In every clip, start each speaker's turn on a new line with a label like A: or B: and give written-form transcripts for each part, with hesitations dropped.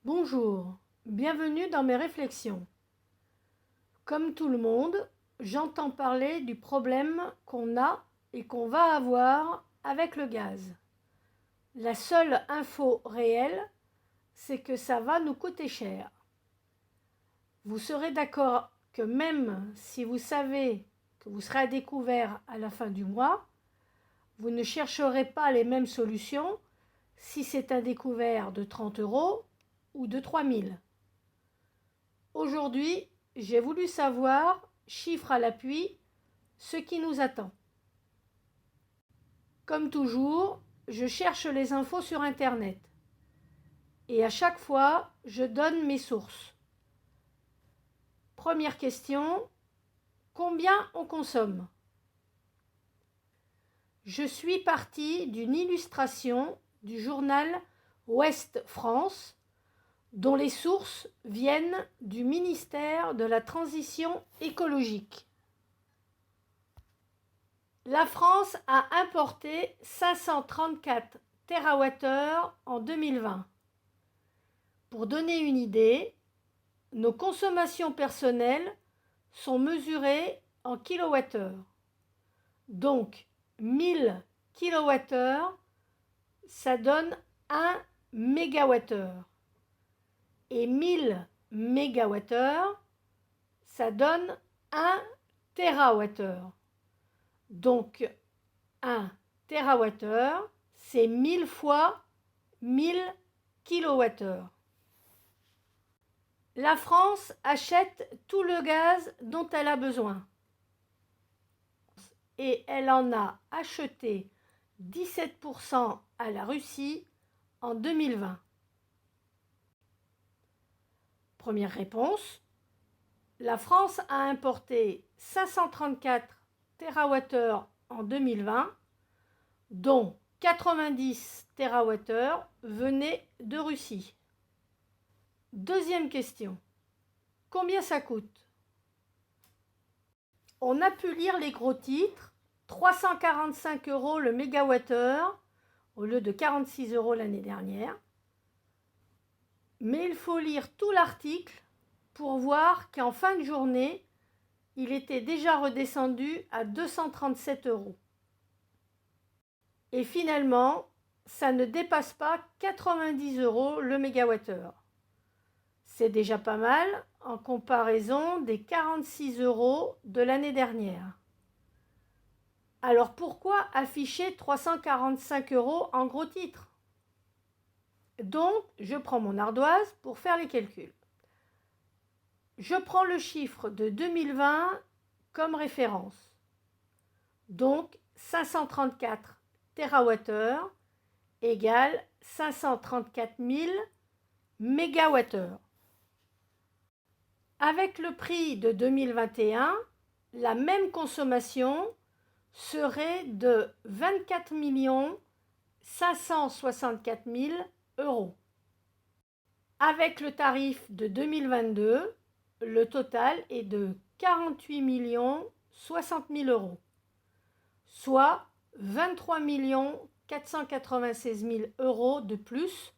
A: Bonjour, bienvenue dans mes réflexions. Comme tout le monde, j'entends parler du problème qu'on a et qu'on va avoir avec le gaz. La seule info réelle, c'est que ça va nous coûter cher. Vous serez d'accord que même si vous savez que vous serez à découvert à la fin du mois, vous ne chercherez pas les mêmes solutions si c'est un découvert de 30 € ou de 3000. Aujourd'hui, j'ai voulu savoir, chiffres à l'appui, ce qui nous attend. Comme toujours, je cherche les infos sur Internet. Et à chaque fois, je donne mes sources. Première question, combien on consomme? Je suis partie d'une illustration du journal Ouest France, dont les sources viennent du ministère de la Transition écologique. La France a importé 534 TWh en 2020. Pour donner une idée, nos consommations personnelles sont mesurées en kWh. Donc, 1000 kWh, ça donne 1 MWh. Et 1000 MWh, ça donne 1 TWh. Donc, 1 TWh, c'est 1000 fois 1000 kWh. La France achète tout le gaz dont elle a besoin. Et elle en a acheté 17% à la Russie en 2020. Première réponse. La France a importé 534 TWh en 2020, dont 90 TWh venaient de Russie. Deuxième question. Combien ça coûte? On a pu lire les gros titres, 345 € le mégawattheure au lieu de 46 € l'année dernière. Mais il faut lire tout l'article pour voir qu'en fin de journée, il était déjà redescendu à 237 €. Et finalement, ça ne dépasse pas 90 € le mégawattheure. C'est déjà pas mal en comparaison des 46 € de l'année dernière. Alors pourquoi afficher 345 € en gros titre? Donc, je prends mon ardoise pour faire les calculs. Je prends le chiffre de 2020 comme référence. Donc, 534 TWh égale 534 000 MWh. Avec le prix de 2021, la même consommation serait de 24 564 000 €. Avec le tarif de 2022, le total est de 48 060 000 €, soit 23 496 000 € de plus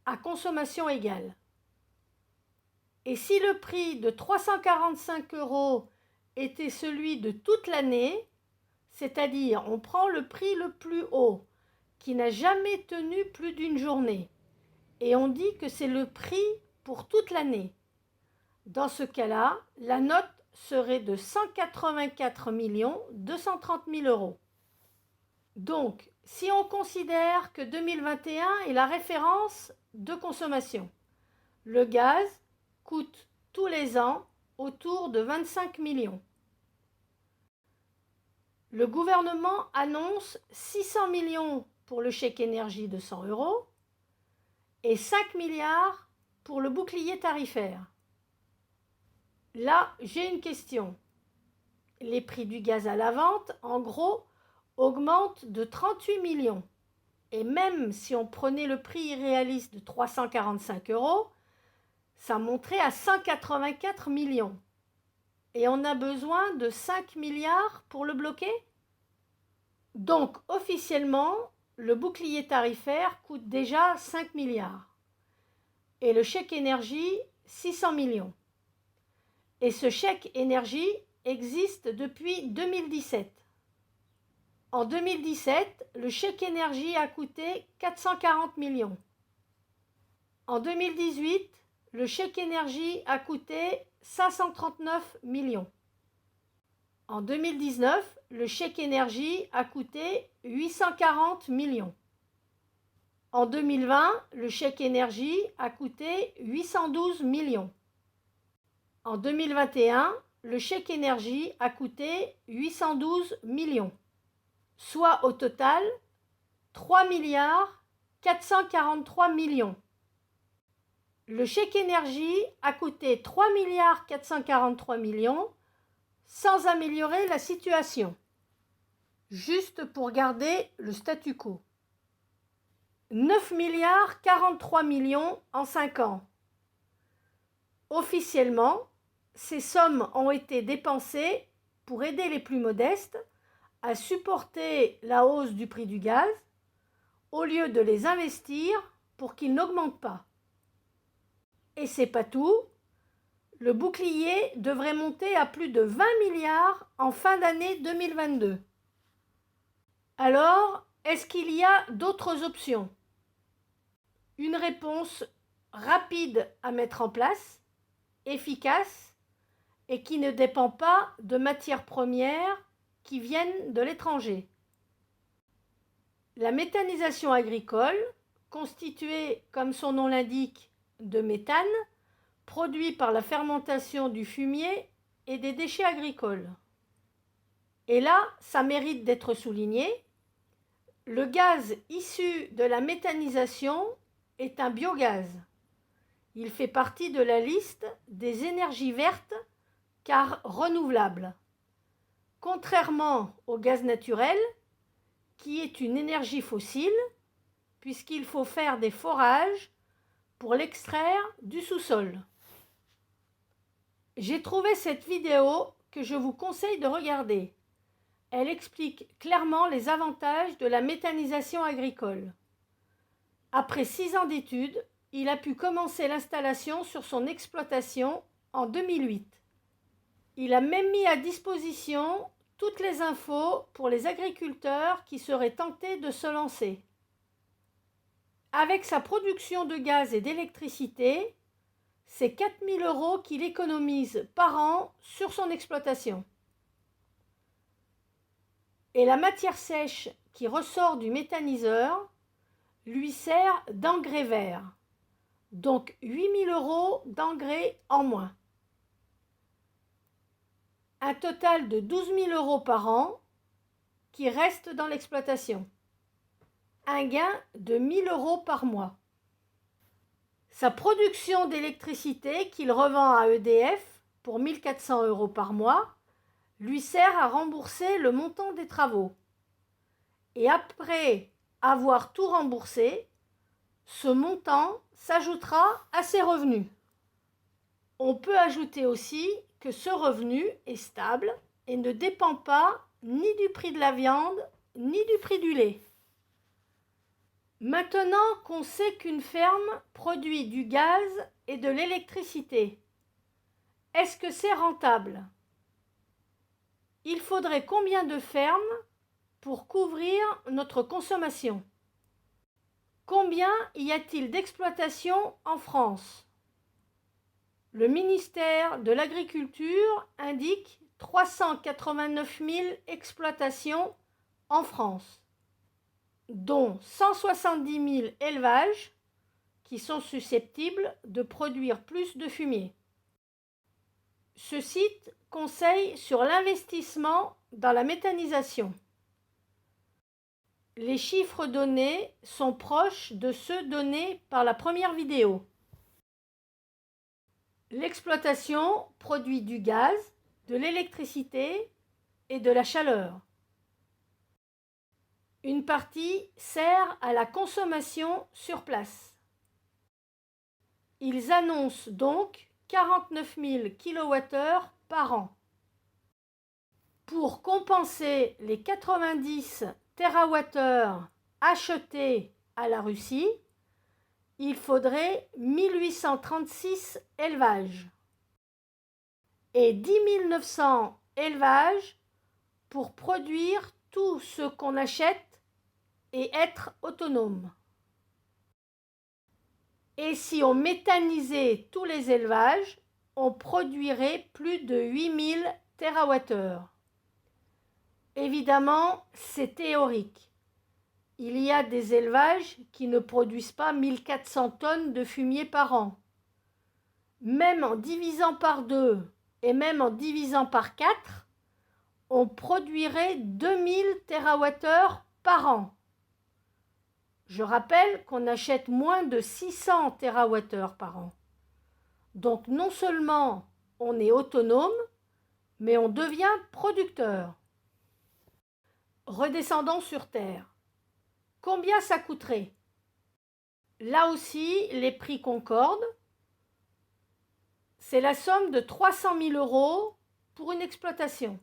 A: à consommation égale. Et si le prix de 345 € était celui de toute l'année, c'est-à-dire on prend le prix le plus haut, qui n'a jamais tenu plus d'une journée, et on dit que c'est le prix pour toute l'année. Dans ce cas-là, la note serait de 184 230 000 €. Donc, si on considère que 2021 est la référence de consommation, le gaz coûte tous les ans autour de 25 millions. Le gouvernement annonce 600 millions pour le chèque énergie de 100 € et 5 milliards pour le bouclier tarifaire. Là, j'ai une question. Les prix du gaz à la vente, en gros, augmentent de 38 millions. Et même si on prenait le prix irréaliste de 345 €, ça monterait à 184 millions. Et on a besoin de 5 milliards pour le bloquer? Donc, officiellement, le bouclier tarifaire coûte déjà 5 milliards. et le chèque énergie 600 millions. Et ce chèque énergie existe depuis 2017. En 2017, le chèque énergie a coûté 440 millions. En 2018, le chèque énergie a coûté 539 millions. En 2019, le chèque énergie a coûté 840 millions. En 2020, le chèque énergie a coûté 812 millions. En 2021, le chèque énergie a coûté 812 millions, soit au total 3 milliards 443 millions. Le chèque énergie a coûté 3 milliards 443 millions sans améliorer la situation, juste pour garder le statu quo. 9 milliards 43 millions en 5 ans. Officiellement, ces sommes ont été dépensées pour aider les plus modestes à supporter la hausse du prix du gaz au lieu de les investir pour qu'il n'augmente pas. Et c'est pas tout, le bouclier devrait monter à plus de 20 milliards en fin d'année 2022. Alors, est-ce qu'il y a d'autres options? Une réponse rapide à mettre en place, efficace et qui ne dépend pas de matières premières qui viennent de l'étranger. La méthanisation agricole, constituée, comme son nom l'indique, de méthane, produit par la fermentation du fumier et des déchets agricoles. Et là, ça mérite d'être souligné, le gaz issu de la méthanisation est un biogaz. Il fait partie de la liste des énergies vertes car renouvelables, contrairement au gaz naturel, qui est une énergie fossile, puisqu'il faut faire des forages pour l'extraire du sous-sol. J'ai trouvé cette vidéo que je vous conseille de regarder. Elle explique clairement les avantages de la méthanisation agricole. Après 6 ans d'études, il a pu commencer l'installation sur son exploitation en 2008. Il a même mis à disposition toutes les infos pour les agriculteurs qui seraient tentés de se lancer. Avec sa production de gaz et d'électricité, c'est 4 000 € qu'il économise par an sur son exploitation. Et la matière sèche qui ressort du méthaniseur lui sert d'engrais vert, donc 8 000 € d'engrais en moins. Un total de 12 000 € par an qui reste dans l'exploitation. Un gain de 1 000 € par mois. Sa production d'électricité qu'il revend à EDF pour 1 400 € par mois lui sert à rembourser le montant des travaux. Et après avoir tout remboursé, ce montant s'ajoutera à ses revenus. On peut ajouter aussi que ce revenu est stable et ne dépend pas ni du prix de la viande ni du prix du lait. Maintenant qu'on sait qu'une ferme produit du gaz et de l'électricité, est-ce que c'est rentable? Il faudrait combien de fermes pour couvrir notre consommation? Combien y a-t-il d'exploitations en France? Le ministère de l'Agriculture indique 389 000 exploitations en France, dont 170 000 élevages qui sont susceptibles de produire plus de fumier. Ce site conseille sur l'investissement dans la méthanisation. Les chiffres donnés sont proches de ceux donnés par la première vidéo. L'exploitation produit du gaz, de l'électricité et de la chaleur. Une partie sert à la consommation sur place. Ils annoncent donc 49 000 kWh par an. Pour compenser les 90 TWh achetés à la Russie, il faudrait 1836 élevages et 10 900 élevages pour produire tout ce qu'on achète et être autonome. Et si on méthanisait tous les élevages, on produirait plus de 8000 TWh. Évidemment, c'est théorique. Il y a des élevages qui ne produisent pas 1400 tonnes de fumier par an. Même en divisant par 2 et même en divisant par 4, on produirait 2000 TWh par an. Je rappelle qu'on achète moins de 600 TWh par an. Donc non seulement on est autonome, mais on devient producteur. Redescendons sur Terre. Combien ça coûterait? Là aussi, les prix concordent. C'est la somme de 300 000 € pour une exploitation.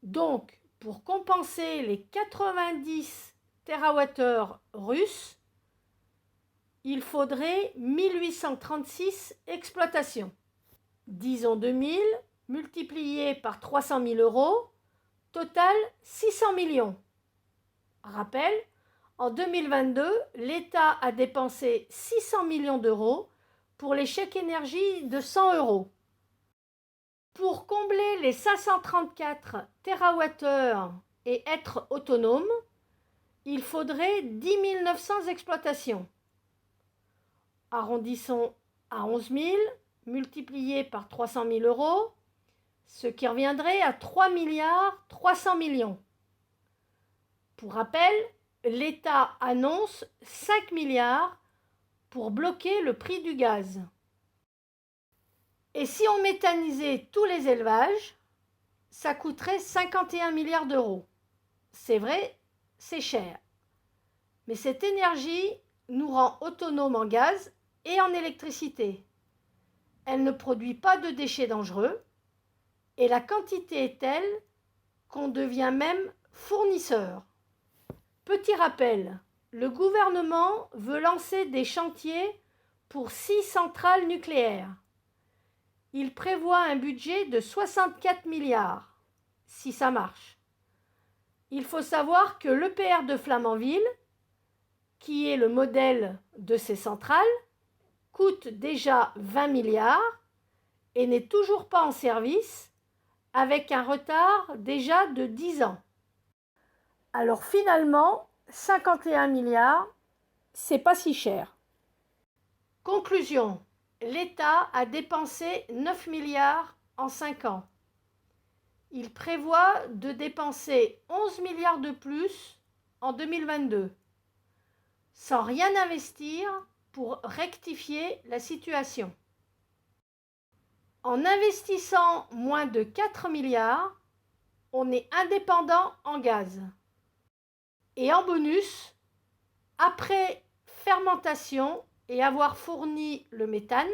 A: Donc, pour compenser les 90 TWh russes, il faudrait 1836 exploitations. Disons 2000 multiplié par 300 000 €, total 600 millions. Rappel, en 2022, l'État a dépensé 600 millions d'euros pour les chèques énergie de 100 €. Pour combler les 534 TWh et être autonome, il faudrait 10 900 exploitations. Arrondissons à 11 000, multiplié par 300 000 €, ce qui reviendrait à 3 300 millions. Pour rappel, l'État annonce 5 milliards pour bloquer le prix du gaz. Et si on méthanisait tous les élevages, ça coûterait 51 milliards d'euros. C'est vrai, c'est cher. Mais cette énergie nous rend autonomes en gaz et en électricité. Elle ne produit pas de déchets dangereux et la quantité est telle qu'on devient même fournisseur. Petit rappel, le gouvernement veut lancer des chantiers pour 6 centrales nucléaires. Il prévoit un budget de 64 milliards, si ça marche. Il faut savoir que l'EPR de Flamanville, qui est le modèle de ces centrales, coûte déjà 20 milliards et n'est toujours pas en service, avec un retard déjà de 10 ans. Alors finalement, 51 milliards, c'est pas si cher. Conclusion, l'État a dépensé 9 milliards en 5 ans. Il prévoit de dépenser 11 milliards de plus en 2022, sans rien investir pour rectifier la situation. En investissant moins de 4 milliards, on est indépendant en gaz. Et en bonus, après fermentation et avoir fourni le méthane,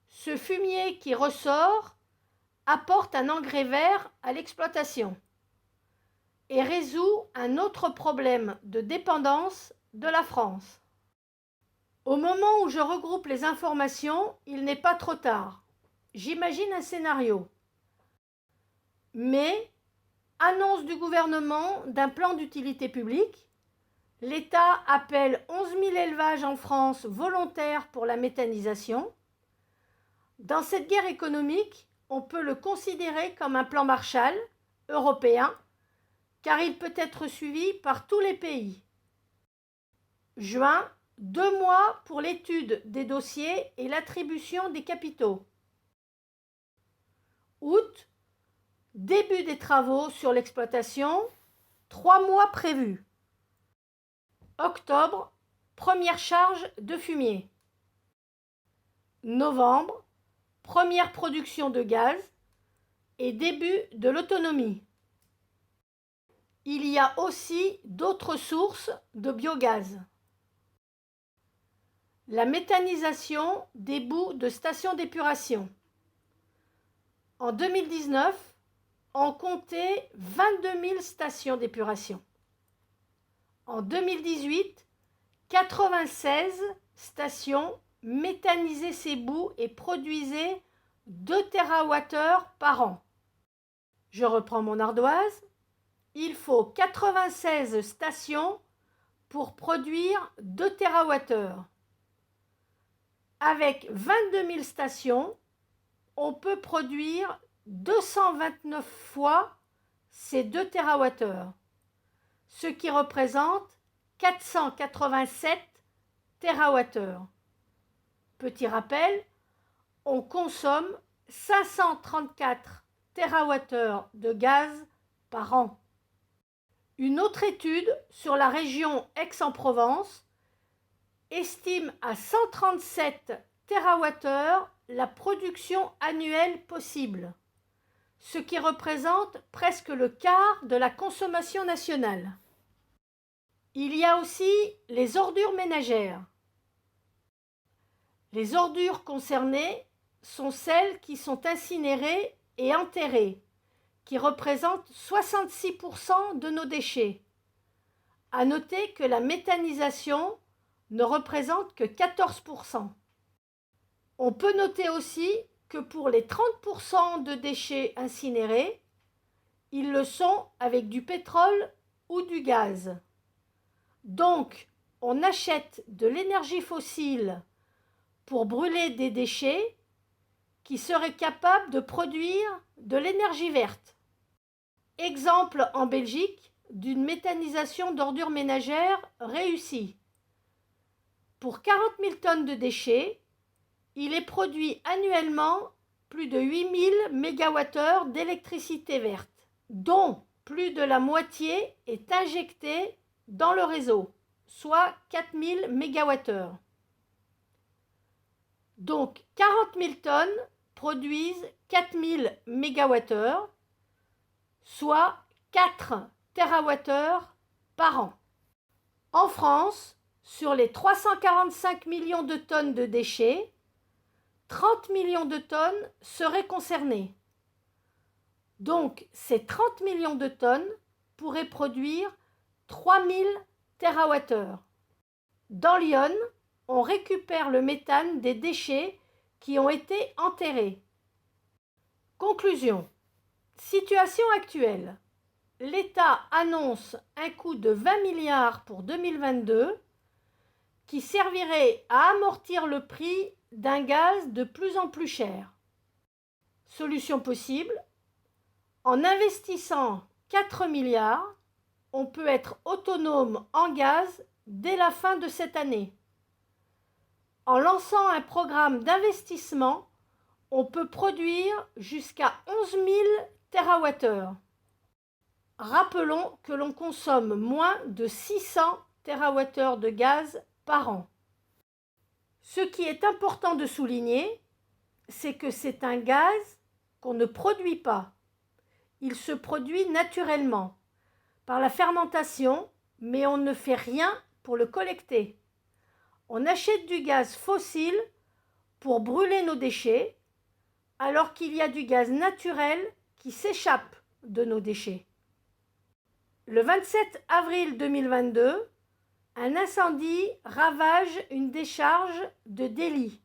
A: ce fumier qui ressort apporte un engrais vert à l'exploitation et résout un autre problème de dépendance de la France. Au moment où je regroupe les informations, il n'est pas trop tard. J'imagine un scénario. Mais, annonce du gouvernement d'un plan d'utilité publique, l'État appelle 11 000 élevages en France volontaires pour la méthanisation. Dans cette guerre économique, on peut le considérer comme un plan Marshall européen, car il peut être suivi par tous les pays. Juin, 2 mois pour l'étude des dossiers et l'attribution des capitaux. Août, début des travaux sur l'exploitation, 3 mois prévus. Octobre, première charge de fumier. Novembre, première production de gaz et début de l'autonomie. Il y a aussi d'autres sources de biogaz. La méthanisation des boues de stations d'épuration. En 2019, on comptait 22 000 stations d'épuration. En 2018, 96 stations méthanisaient ces boues et produisaient 2 TWh par an. Je reprends mon ardoise. Il faut 96 stations pour produire 2 TWh. Avec 22 000 stations, on peut produire 229 fois ces 2 TWh, ce qui représente 487 TWh. Petit rappel, on consomme 534 TWh de gaz par an. Une autre étude sur la région Aix-en-Provence estime à 137 TWh la production annuelle possible, ce qui représente presque le quart de la consommation nationale. Il y a aussi les ordures ménagères. Les ordures concernées sont celles qui sont incinérées et enterrées, qui représentent 66% de nos déchets. À noter que la méthanisation ne représente que 14%. On peut noter aussi que pour les 30% de déchets incinérés, ils le sont avec du pétrole ou du gaz. Donc, on achète de l'énergie fossile pour brûler des déchets qui seraient capables de produire de l'énergie verte. Exemple en Belgique d'une méthanisation d'ordures ménagères réussie. Pour 40 000 tonnes de déchets, il est produit annuellement plus de 8 000 MWh d'électricité verte, dont plus de la moitié est injectée dans le réseau, soit 4 000 MWh. Donc 40 000 tonnes produisent 4 000 MWh, soit 4 TWh par an. En France, sur les 345 millions de tonnes de déchets, 30 millions de tonnes seraient concernées. Donc, ces 30 millions de tonnes pourraient produire 3000 TWh. Dans l'Yonne, on récupère le méthane des déchets qui ont été enterrés. Conclusion. Situation actuelle. L'État annonce un coût de 20 milliards pour 2022 qui servirait à amortir le prix d'un gaz de plus en plus cher. Solution possible, en investissant 4 milliards, on peut être autonome en gaz dès la fin de cette année. En lançant un programme d'investissement, on peut produire jusqu'à 11 000 TWh. Rappelons que l'on consomme moins de 600 TWh de gaz par an. Ce qui est important de souligner, c'est que c'est un gaz qu'on ne produit pas. Il se produit naturellement, par la fermentation, mais on ne fait rien pour le collecter. On achète du gaz fossile pour brûler nos déchets, alors qu'il y a du gaz naturel qui s'échappe de nos déchets. Le 27 avril 2022, un incendie ravage une décharge de Delhi,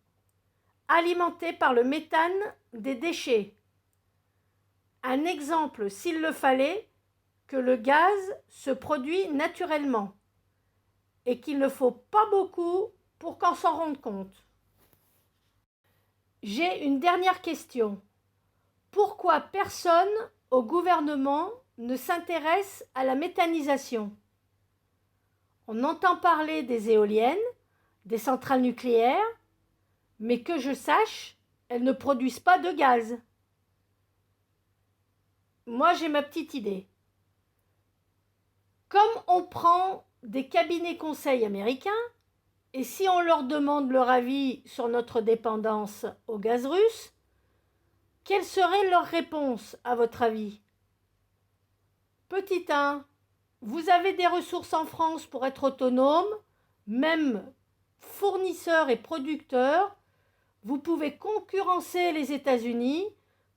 A: alimentée par le méthane des déchets. Un exemple, s'il le fallait, que le gaz se produit naturellement et qu'il ne faut pas beaucoup pour qu'on s'en rende compte. J'ai une dernière question. Pourquoi personne au gouvernement ne s'intéresse à la méthanisation ? On entend parler des éoliennes, des centrales nucléaires, mais que je sache, elles ne produisent pas de gaz. Moi, j'ai ma petite idée. Comme on prend des cabinets conseils américains, et si on leur demande leur avis sur notre dépendance au gaz russe, quelle serait leur réponse à votre avis ? Petit 1. Vous avez des ressources en France pour être autonome, même fournisseurs et producteurs. Vous pouvez concurrencer les États-Unis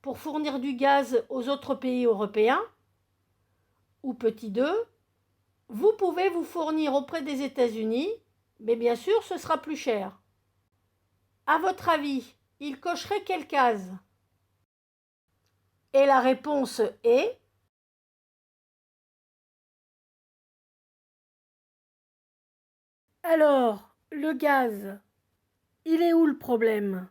A: pour fournir du gaz aux autres pays européens. Ou petit 2, vous pouvez vous fournir auprès des États-Unis Mais bien sûr, ce sera plus cher. À votre avis, il cocherait quelle case? Et la réponse est... Alors, le gaz, il est où le problème?